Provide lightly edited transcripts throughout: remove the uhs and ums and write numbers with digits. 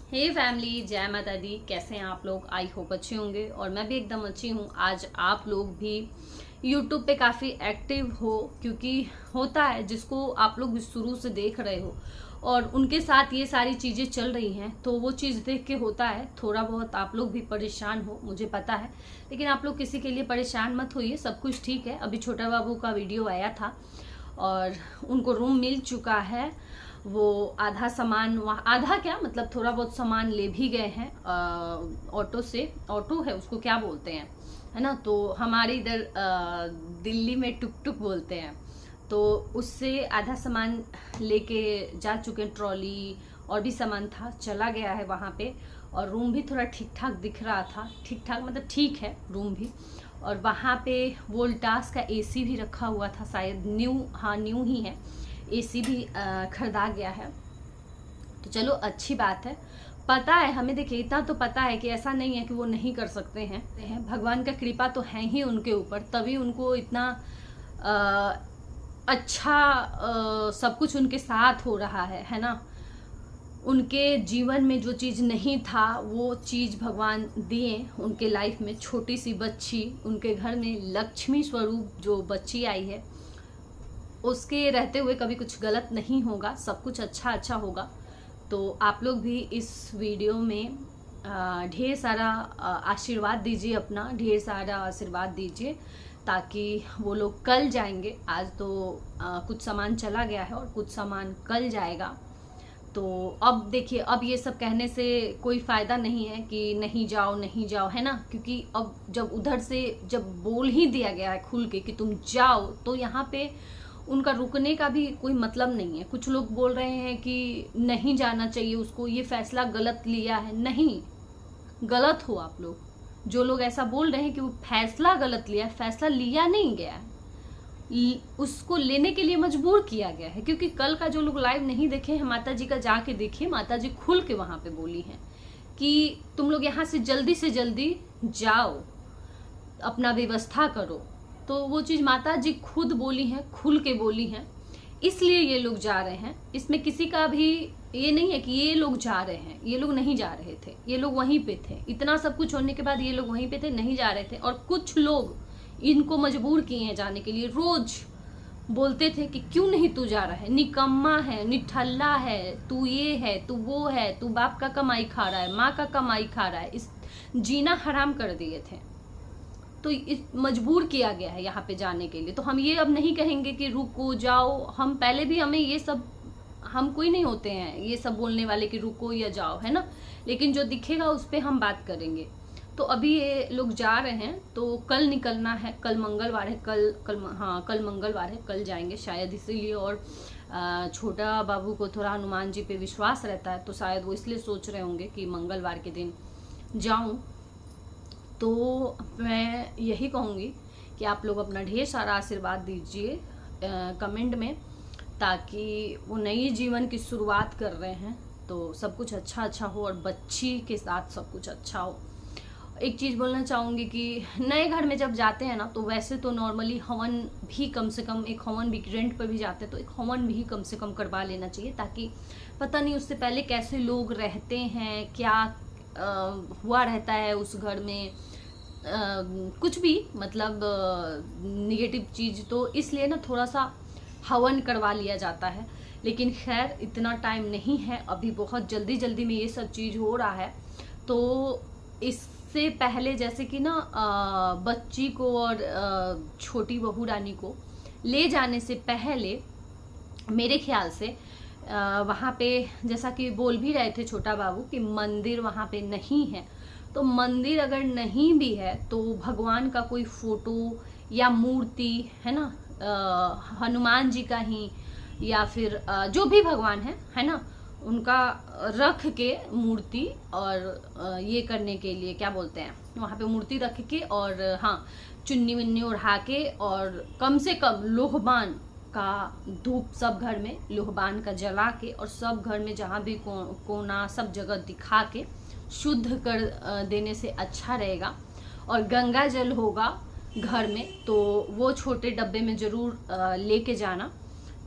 हे family, जय माता दी। कैसे हैं आप लोग? आई होप अच्छे होंगे और मैं भी एकदम अच्छी हूँ। आज आप लोग भी यूट्यूब पे काफ़ी एक्टिव हो, क्योंकि होता है जिसको आप लोग शुरू से देख रहे हो और उनके साथ ये सारी चीज़ें चल रही हैं, तो वो चीज़ देख के होता है थोड़ा बहुत आप लोग भी परेशान हो, मुझे पता है। लेकिन आप लोग किसी के लिए परेशान मत होइए, सब कुछ ठीक है। अभी छोटा बाबू का वीडियो आया था और उनको रूम मिल चुका है। वो आधा सामान वहाँ, आधा क्या मतलब थोड़ा बहुत सामान ले भी गए हैं ऑटो से। ऑटो है उसको क्या बोलते हैं, है ना? तो हमारे इधर दिल्ली में टुक टुक बोलते हैं। तो उससे आधा सामान लेके जा चुके हैं। ट्रॉली और भी सामान था, चला गया है वहाँ पे। और रूम भी थोड़ा ठीक ठाक दिख रहा था, ठीक ठाक मतलब ठीक है रूम भी। और वहाँ पे वोल्टास का एसी भी रखा हुआ था, शायद न्यू, हाँ न्यू ही है। एसी भी खरीदा गया है, तो चलो अच्छी बात है। पता है हमें, देखिए इतना तो पता है कि ऐसा नहीं है कि वो नहीं कर सकते हैं। भगवान का कृपा तो है ही उनके ऊपर, तभी उनको इतना अच्छा सब कुछ उनके साथ हो रहा है ना? उनके जीवन में जो चीज़ नहीं था वो चीज़ भगवान दिए उनके लाइफ में। छोटी सी बच्ची, उनके घर में लक्ष्मी स्वरूप जो बच्ची आई है, उसके रहते हुए कभी कुछ गलत नहीं होगा, सब कुछ अच्छा अच्छा होगा। तो आप लोग भी इस वीडियो में ढेर सारा आशीर्वाद दीजिए, अपना ढेर सारा आशीर्वाद दीजिए, ताकि वो लोग कल जाएंगे। आज तो कुछ सामान चला गया है और कुछ सामान कल जाएगा। तो अब देखिए, अब ये सब कहने से कोई फ़ायदा नहीं है कि नहीं जाओ नहीं जाओ, है ना? क्योंकि अब जब उधर से जब बोल ही दिया गया है खुल के कि तुम जाओ, तो यहाँ पे उनका रुकने का भी कोई मतलब नहीं है। कुछ लोग बोल रहे हैं कि नहीं जाना चाहिए उसको, ये फैसला गलत लिया है। नहीं, गलत हो आप लोग जो लोग ऐसा बोल रहे हैं कि वो फैसला गलत लिया, फैसला लिया नहीं गया है, उसको लेने के लिए मजबूर किया गया है। क्योंकि कल का जो लोग लाइव नहीं देखे हैं, माता जी का जाके देखिए, माता जी खुल के वहां पे बोली हैं कि तुम लोग यहाँ से जल्दी जाओ, अपना व्यवस्था करो। तो वो चीज माता जी खुद बोली हैं, खुल के बोली हैं, इसलिए ये लोग जा रहे हैं। इसमें किसी का भी ये नहीं है कि ये लोग जा रहे हैं, ये लोग नहीं जा रहे थे, ये लोग वहीं पे थे। इतना सब कुछ होने के बाद ये लोग वहीं पे थे, नहीं जा रहे थे। और कुछ लोग इनको मजबूर किए हैं जाने के लिए। रोज बोलते थे कि क्यों नहीं तू जा रहा है, निकम्मा है, निठल्ला है, तू ये है, तू वो है, तू बाप का कमाई खा रहा है, माँ का कमाई खा रहा है। इस जीना हराम कर दिए थे, तो इस मजबूर किया गया है यहाँ पे जाने के लिए। तो हम ये अब नहीं कहेंगे कि रुको जाओ। हम पहले भी, हमें ये सब, हम कोई नहीं होते हैं ये सब बोलने वाले कि रुको या जाओ, है ना? लेकिन जो दिखेगा उस पर हम बात करेंगे। तो अभी ये लोग जा रहे हैं, तो कल निकलना है। कल मंगलवार है, कल मंगलवार है, कल जाएंगे शायद, इसीलिए। और छोटा बाबू को थोड़ा हनुमान जी पे विश्वास रहता है, तो शायद वो इसलिए सोच रहे होंगे कि मंगलवार के दिन जाऊं। तो मैं यही कहूँगी कि आप लोग अपना ढेर सारा आशीर्वाद दीजिए कमेंट में, ताकि वो नई जीवन की शुरुआत कर रहे हैं तो सब कुछ अच्छा अच्छा हो और बच्ची के साथ सब कुछ अच्छा हो। एक चीज़ बोलना चाहूँगी कि नए घर में जब जाते हैं ना, तो वैसे तो नॉर्मली हवन भी कम से कम, एक हवन भी, रेंट पर भी जाते हैं तो एक हवन भी कम से कम करवा लेना चाहिए, ताकि पता नहीं उससे पहले कैसे लोग रहते हैं, क्या हुआ रहता है उस घर में, कुछ भी मतलब निगेटिव चीज़, तो इसलिए ना थोड़ा सा हवन करवा लिया जाता है। लेकिन खैर इतना टाइम नहीं है अभी, बहुत जल्दी जल्दी में ये सब चीज़ हो रहा है। तो इससे पहले जैसे कि ना बच्ची को और छोटी बहू रानी को ले जाने से पहले मेरे ख्याल से वहाँ पे, जैसा कि बोल भी रहे थे छोटा बाबू, कि मंदिर वहाँ पे नहीं है। तो मंदिर अगर नहीं भी है तो भगवान का कोई फोटो या मूर्ति, है ना, हनुमान जी का ही, या फिर जो भी भगवान है ना, उनका रख के मूर्ति, और ये करने के लिए क्या बोलते हैं, वहाँ पे मूर्ति रख के, और हाँ चुन्नी वन्नी ओढ़ा के, और कम से कम लोहबान का धूप सब घर में लोहबान का जला के, और सब घर में जहाँ भी कोना सब जगह दिखा के शुद्ध कर देने से अच्छा रहेगा। और गंगा जल होगा घर में तो वो छोटे डब्बे में ज़रूर लेके जाना,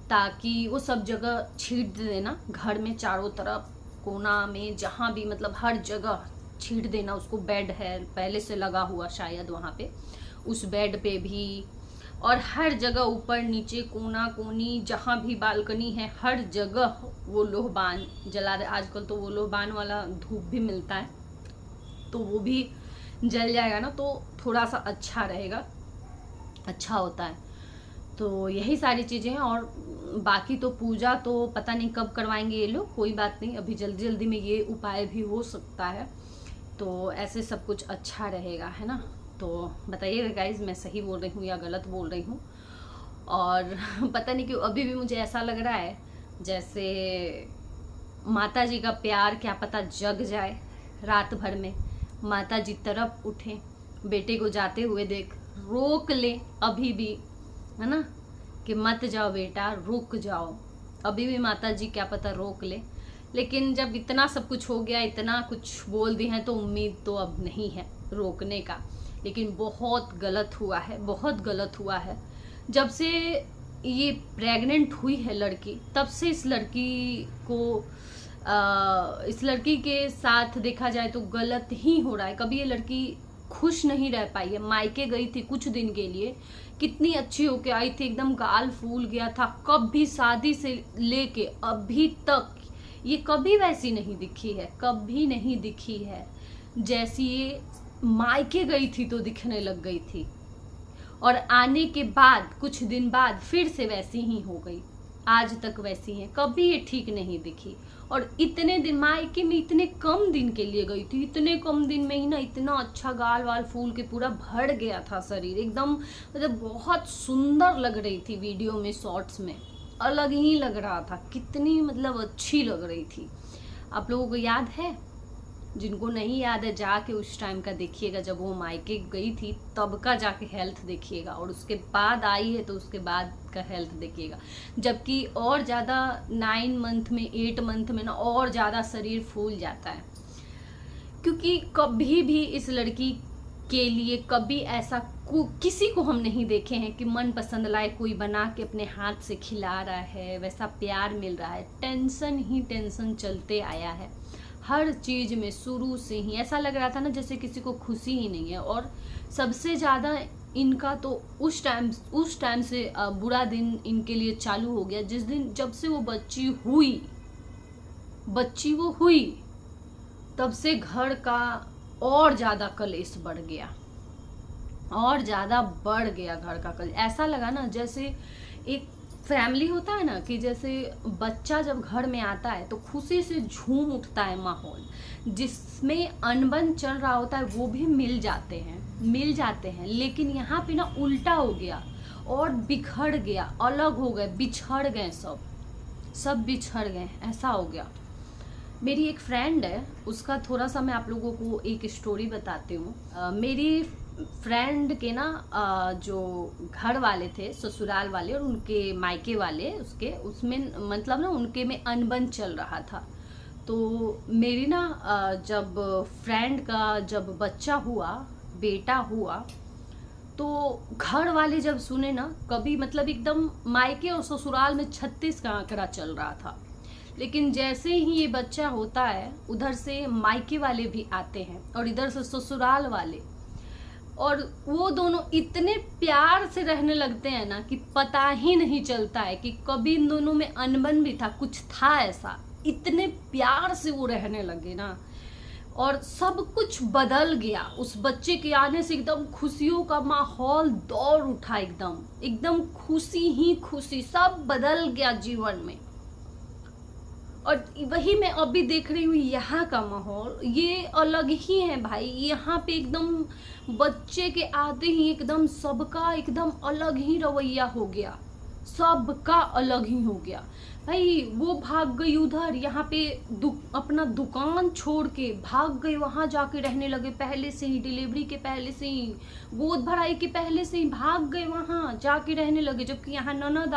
ताकि वो सब जगह छीट देना घर में चारों तरफ, कोना में, जहाँ भी मतलब हर जगह छींट देना उसको। बेड है पहले से लगा हुआ शायद वहाँ पे, उस बेड पे भी, और हर जगह ऊपर नीचे कोना कोनी जहाँ भी बालकनी है हर जगह वो लोहबान जला रहे। आजकल तो वो लोहबान वाला धूप भी मिलता है, तो वो भी जल जाएगा ना, तो थोड़ा सा अच्छा रहेगा, अच्छा होता है। तो यही सारी चीज़ें हैं। और बाकी तो पूजा तो पता नहीं कब करवाएंगे ये लोग, कोई बात नहीं, अभी जल्दी जल्दी में ये उपाय भी हो सकता है। तो ऐसे सब कुछ अच्छा रहेगा, है ना। तो बताइएगा गाइज मैं सही बोल रही हूँ या गलत बोल रही हूँ। और पता नहीं क्यों अभी भी मुझे ऐसा लग रहा है जैसे माता जी का प्यार क्या पता जग जाए रात भर में, माता जी तरफ उठे, बेटे को जाते हुए देख, रोक ले अभी भी, है ना, कि मत जाओ बेटा, रुक जाओ। अभी भी माता जी क्या पता रोक ले। लेकिन जब इतना सब कुछ हो गया, इतना कुछ बोल दिए हैं, तो उम्मीद तो अब नहीं है रोकने का। लेकिन बहुत गलत हुआ है, बहुत गलत हुआ है। जब से ये प्रेग्नेंट हुई है लड़की, तब से इस लड़की को इस लड़की के साथ देखा जाए तो गलत ही हो रहा है। कभी ये लड़की खुश नहीं रह पाई है। मायके गई थी कुछ दिन के लिए, कितनी अच्छी होके आई थी, एकदम गाल फूल गया था। कभी शादी से लेके अभी तक ये कभी वैसी नहीं दिखी है, कभी नहीं दिखी है जैसी ये मायके गई थी तो दिखने लग गई थी। और आने के बाद कुछ दिन बाद फिर से वैसी ही हो गई, आज तक वैसी है, कभी ये ठीक नहीं दिखी। और इतने दिन मायके में इतने कम दिन के लिए गई थी, इतने कम दिन में ही ना इतना अच्छा गाल वाल फूल के पूरा भर गया था शरीर, एकदम मतलब बहुत सुंदर लग रही थी। वीडियो में शॉर्ट्स में अलग ही लग रहा था, कितनी मतलब अच्छी लग रही थी। आप लोगों को याद है? जिनको नहीं याद है जाके उस टाइम का देखिएगा, जब वो मायके गई थी तब का जाके हेल्थ देखिएगा, और उसके बाद आई है तो उसके बाद का हेल्थ देखिएगा। जबकि और ज़्यादा 9 मंथ में 8 मंथ में ना और ज़्यादा शरीर फूल जाता है। क्योंकि कभी भी इस लड़की के लिए कभी ऐसा किसी को हम नहीं देखे हैं कि मन पसंद लायक कोई बना के अपने हाथ से खिला रहा है, वैसा प्यार मिल रहा है। टेंशन ही टेंशन चलते आया है हर चीज में, शुरू से ही ऐसा लग रहा था ना जैसे किसी को खुशी ही नहीं है। और सबसे ज़्यादा इनका तो उस टाइम से बुरा दिन इनके लिए चालू हो गया जिस दिन, जब से वो बच्ची वो हुई तब से घर का और ज़्यादा कलेश बढ़ गया, और ज़्यादा बढ़ गया घर का कलेश। ऐसा लगा ना जैसे एक फैमिली होता है ना, कि जैसे बच्चा जब घर में आता है तो खुशी से झूम उठता है माहौल, जिसमें अनबन चल रहा होता है वो भी मिल जाते हैं। लेकिन यहाँ पे ना उल्टा हो गया और बिखर गया, अलग हो गए, बिछड़ गए, सब बिछड़ गए, ऐसा हो गया। मेरी एक फ्रेंड है, उसका थोड़ा सा मैं आप लोगों को एक स्टोरी बताती हूँ। मेरी फ्रेंड के ना जो घर वाले थे, ससुराल वाले और उनके मायके वाले, उसमें मतलब ना उनके में अनबन चल रहा था। तो मेरी ना जब फ्रेंड का जब बच्चा हुआ, बेटा हुआ, तो घर वाले जब सुने ना, कभी मतलब एकदम मायके और ससुराल में 36 का आंकड़ा चल रहा था। लेकिन जैसे ही ये बच्चा होता है, उधर से मायके वाले भी आते हैं और इधर से ससुराल वाले, और वो दोनों इतने प्यार से रहने लगते हैं ना कि पता ही नहीं चलता है कि कभी इन दोनों में अनबन भी था, कुछ था ऐसा। इतने प्यार से वो रहने लगे ना, और सब कुछ बदल गया उस बच्चे के आने से। एकदम खुशियों का माहौल दौड़ उठा, एकदम खुशी ही खुशी, सब बदल गया जीवन में। और वही मैं अभी देख रही हूँ, यहाँ का माहौल ये अलग ही है भाई। यहाँ पे एकदम बच्चे के आते ही एकदम सबका एकदम अलग ही रवैया हो गया, सबका अलग ही हो गया भाई। वो भाग गई उधर, यहाँ पे अपना दुकान छोड़ के भाग गए, वहां जाके रहने लगे। पहले से ही डिलीवरी के पहले से ही, गोद भराई के पहले से ही भाग गए, वहां जाके रहने लगे। जबकि यहाँ ननद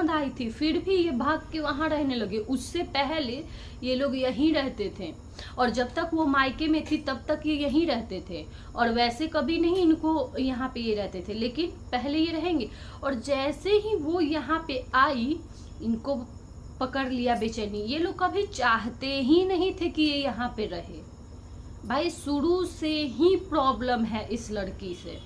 आई थी, फिर भी ये भाग के वहां रहने लगे। उससे पहले ये लोग यहीं रहते थे, और जब तक वो मायके में थी तब तक ये यहीं रहते थे। और वैसे कभी नहीं इनको यहाँ पे ये रहते थे, लेकिन पहले ये रहेंगे। और जैसे ही वो यहाँ पे आई, इनको पकड़ लिया बेचैनी। ये लोग कभी चाहते ही नहीं थे कि ये यहाँ पे रहे। भाई शुरू से ही प्रॉब्लम है इस लड़की से।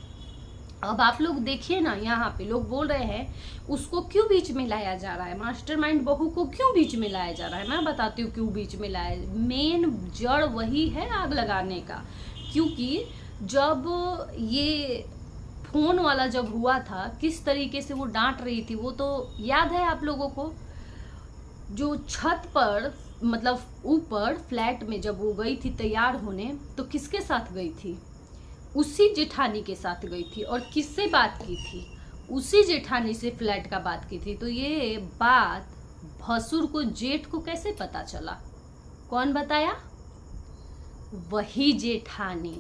अब आप लोग देखिए ना, यहाँ पे लोग बोल रहे हैं उसको क्यों बीच में लाया जा रहा है, मास्टरमाइंड बहू को क्यों बीच में लाया जा रहा है। मैं बताती हूँ क्यों बीच में लाया। मेन जड़ वही है आग लगाने का। क्योंकि जब ये फोन वाला जब हुआ था, किस तरीके से वो डांट रही थी वो तो याद है आप लोगों को। जो छत पर मतलब ऊपर फ्लैट में जब वो गई थी तैयार होने, तो किसके साथ गई थी? उसी जेठानी के साथ गई थी। और किससे बात की थी? उसी जेठानी से फ्लैट का बात की थी। तो ये बात भसुर को, जेठ को कैसे पता चला? कौन बताया? वही जेठानी।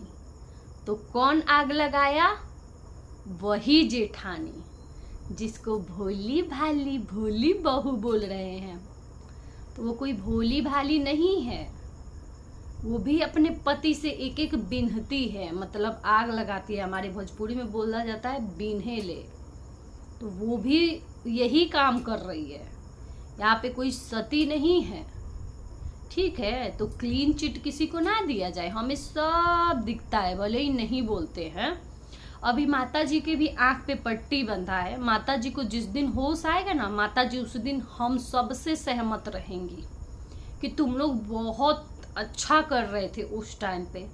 तो कौन आग लगाया? वही जेठानी, जिसको भोली भाली भोली बहू बोल रहे हैं। तो वो कोई भोली भाली नहीं है, वो भी अपने पति से एक एक बिन्हती है, मतलब आग लगाती है। हमारे भोजपुरी में बोला जाता है बिन्हे ले। तो वो भी यही काम कर रही है। यहाँ पे कोई सती नहीं है, ठीक है। तो क्लीन चिट किसी को ना दिया जाए, हमें सब दिखता है, भले ही नहीं बोलते हैं। अभी माता जी के भी आंख पे पट्टी बंधा है। माता जी को जिस दिन होश आएगा ना, माता जी उस दिन हम सबसे सहमत रहेंगी कि तुम लोग बहुत अच्छा कर रहे थे उस टाइम पे,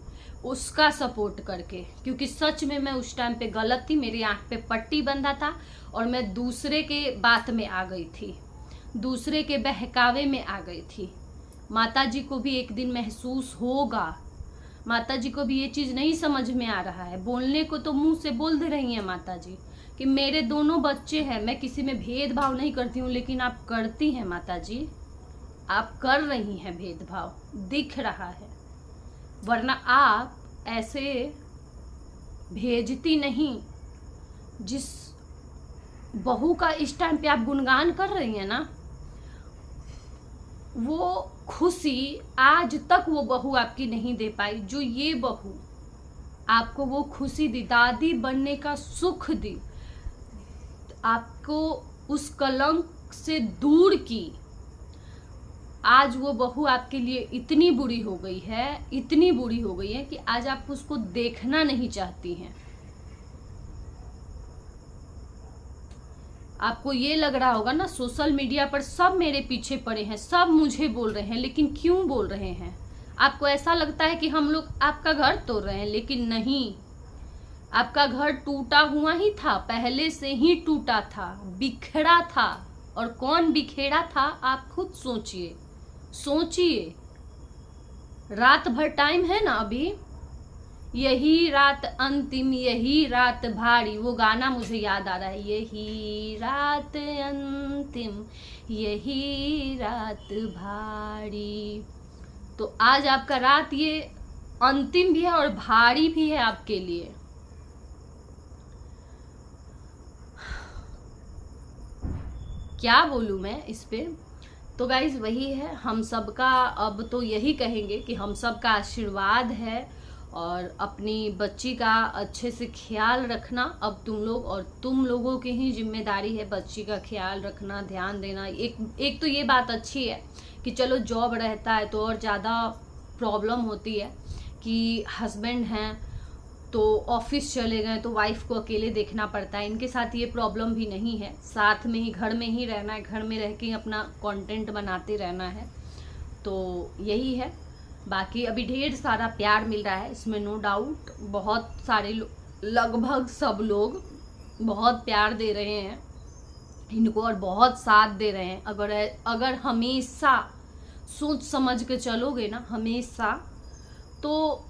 उसका सपोर्ट करके। क्योंकि सच में मैं उस टाइम पे गलत थी, मेरी आंख पे पट्टी बंधा था और मैं दूसरे के बात में आ गई थी, दूसरे के बहकावे में आ गई थी। माता जी को भी एक दिन महसूस होगा। माता जी को भी ये चीज़ नहीं समझ में आ रहा है। बोलने को तो मुंह से बोल दे रही हैं माता जी कि मेरे दोनों बच्चे हैं, मैं किसी में भेदभाव नहीं करती हूँ। लेकिन आप करती हैं माता जी, आप कर रही हैं भेदभाव, दिख रहा है। वरना आप ऐसे भेजती नहीं। जिस बहू का इस टाइम पे आप गुणगान कर रही हैं ना, वो खुशी आज तक वो बहू आपकी नहीं दे पाई जो ये बहू आपको वो खुशी दी, दादी बनने का सुख दी, आपको उस कलंक से दूर की। आज वो बहू आपके लिए इतनी बुरी हो गई है, इतनी बुरी हो गई है कि आज आप उसको देखना नहीं चाहती हैं। आपको ये लग रहा होगा ना, सोशल मीडिया पर सब मेरे पीछे पड़े हैं, सब मुझे बोल रहे हैं, लेकिन क्यों बोल रहे हैं? आपको ऐसा लगता है कि हम लोग आपका घर तोड़ रहे हैं, लेकिन नहीं। आपका घर टूटा हुआ ही था, पहले से ही टूटा था, बिखरा था। और कौन बिखेरा था आप खुद सोचिए, सोचिए। रात भर टाइम है ना अभी, यही रात अंतिम, यही रात भारी। वो गाना मुझे याद आ रहा है, यही रात अंतिम, यही रात भारी। तो आज आपका रात ये अंतिम भी है और भारी भी है आपके लिए। क्या बोलूं मैं इस पे? तो गाइज वही है, हम सबका अब तो यही कहेंगे कि हम सबका आशीर्वाद है और अपनी बच्ची का अच्छे से ख्याल रखना अब तुम लोग, और तुम लोगों की ही जिम्मेदारी है बच्ची का ख्याल रखना, ध्यान देना। एक तो ये बात अच्छी है कि चलो जॉब रहता है तो और ज़्यादा प्रॉब्लम होती है कि हस्बैंड हैं तो ऑफिस चले गए तो वाइफ को अकेले देखना पड़ता है। इनके साथ ये प्रॉब्लम भी नहीं है, साथ में ही घर में ही रहना है, घर में रह के अपना कंटेंट बनाते रहना है। तो यही है। बाकी अभी ढेर सारा प्यार मिल रहा है, इसमें नो डाउट। बहुत सारे लगभग सब लोग बहुत प्यार दे रहे हैं इनको और बहुत साथ दे रहे हैं। अगर हमेशा सोच समझ के चलोगे ना, हमेशा, तो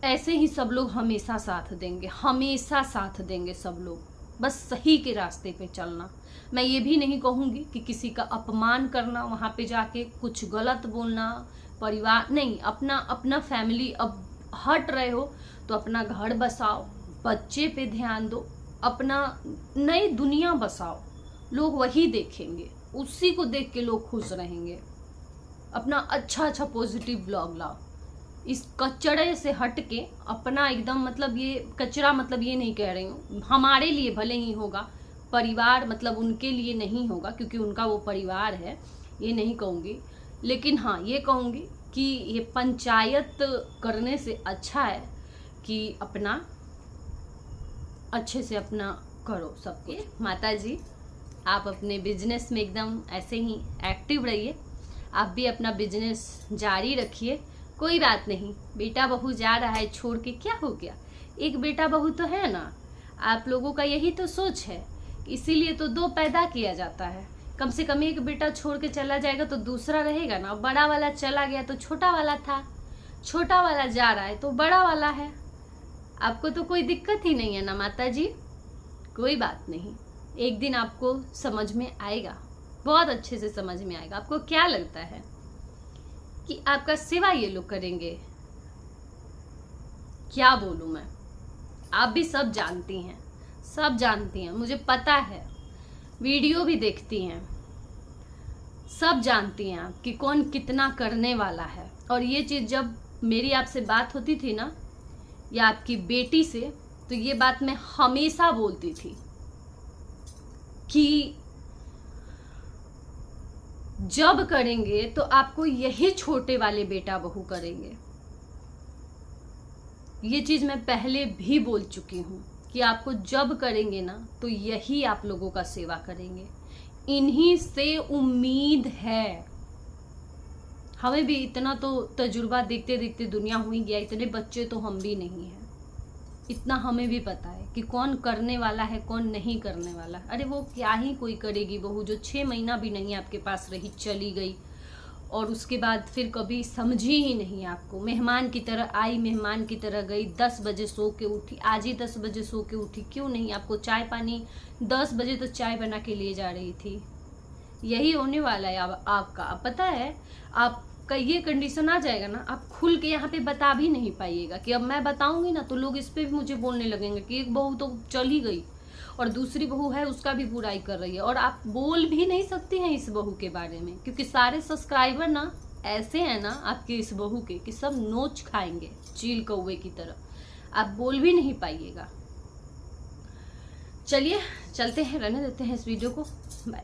ऐसे ही सब लोग हमेशा साथ देंगे, हमेशा साथ देंगे सब लोग। बस सही के रास्ते पे चलना। मैं ये भी नहीं कहूँगी कि किसी का अपमान करना, वहाँ पे जाके कुछ गलत बोलना, परिवार नहीं, अपना फैमिली। अब हट रहे हो तो अपना घर बसाओ, बच्चे पे ध्यान दो, अपना नई दुनिया बसाओ। लोग वही देखेंगे, उसी को देख के लोग खुश रहेंगे। अपना अच्छा पॉजिटिव ब्लॉग लाओ, इस कचड़े से हट के अपना एकदम, मतलब ये कचरा, मतलब ये नहीं कह रही हूँ, हमारे लिए भले ही होगा, परिवार मतलब उनके लिए नहीं होगा क्योंकि उनका वो परिवार है। ये नहीं कहूँगी, लेकिन हाँ ये कहूँगी कि ये पंचायत करने से अच्छा है कि अपना अच्छे से अपना करो सब कुछ। माता जी आप अपने बिजनेस में एकदम ऐसे ही एक्टिव रहिए, आप भी अपना बिजनेस जारी रखिए। कोई बात नहीं, बेटा बहू जा रहा है छोड़ के, क्या हो गया, एक बेटा बहू तो है ना। आप लोगों का यही तो सोच है, इसीलिए तो 2 पैदा किया जाता है। कम से कम एक बेटा छोड़ के चला जाएगा तो दूसरा रहेगा ना। बड़ा वाला चला गया तो छोटा वाला था, छोटा वाला जा रहा है तो बड़ा वाला है। आपको तो कोई दिक्कत ही नहीं है ना माता जी। कोई बात नहीं, एक दिन आपको समझ में आएगा, बहुत अच्छे से समझ में आएगा। आपको क्या लगता है कि आपका सेवा ये लोग करेंगे? क्या बोलूं मैं, आप भी सब जानती हैं, सब जानती हैं, मुझे पता है, वीडियो भी देखती हैं, सब जानती हैं आप कि कौन कितना करने वाला है। और ये चीज़ जब मेरी आपसे बात होती थी ना, या आपकी बेटी से, तो ये बात मैं हमेशा बोलती थी कि जब करेंगे तो आपको यही छोटे वाले बेटा बहू करेंगे। ये चीज मैं पहले भी बोल चुकी हूँ कि आपको जब करेंगे ना तो यही आप लोगों का सेवा करेंगे। इन्हीं से उम्मीद है। हमें भी इतना तो तजुर्बा देखते देखते दुनिया हो ही गया, इतने बच्चे तो हम भी नहीं हैं। इतना हमें भी पता है कि कौन करने वाला है कौन नहीं करने वाला। अरे वो क्या ही कोई करेगी बहू जो 6 महीना भी नहीं आपके पास रही, चली गई, और उसके बाद फिर कभी समझी ही नहीं आपको। मेहमान की तरह आई, मेहमान की तरह गई। 10 बजे सो के उठी, आज ही 10 बजे सो के उठी, क्यों नहीं? आपको चाय पानी 10 बजे तो चाय बना के लिए जा रही थी। यही होने वाला है आपका। पता है आपका ये कंडीशन आ जाएगा ना, आप खुल के यहाँ पे बता भी नहीं पाइएगा कि अब मैं बताऊंगी ना तो लोग इस पे भी मुझे बोलने लगेंगे कि एक बहू तो चली गई और दूसरी बहू है उसका भी बुराई कर रही है। और आप बोल भी नहीं सकती हैं इस बहू के बारे में, क्योंकि सारे सब्सक्राइबर ना ऐसे हैं ना आपके इस बहू के कि सब नोच खाएंगे चील कौवे की तरह। आप बोल भी नहीं पाइएगा। चलिए चलते हैं, रहने देते हैं इस वीडियो को। बाय।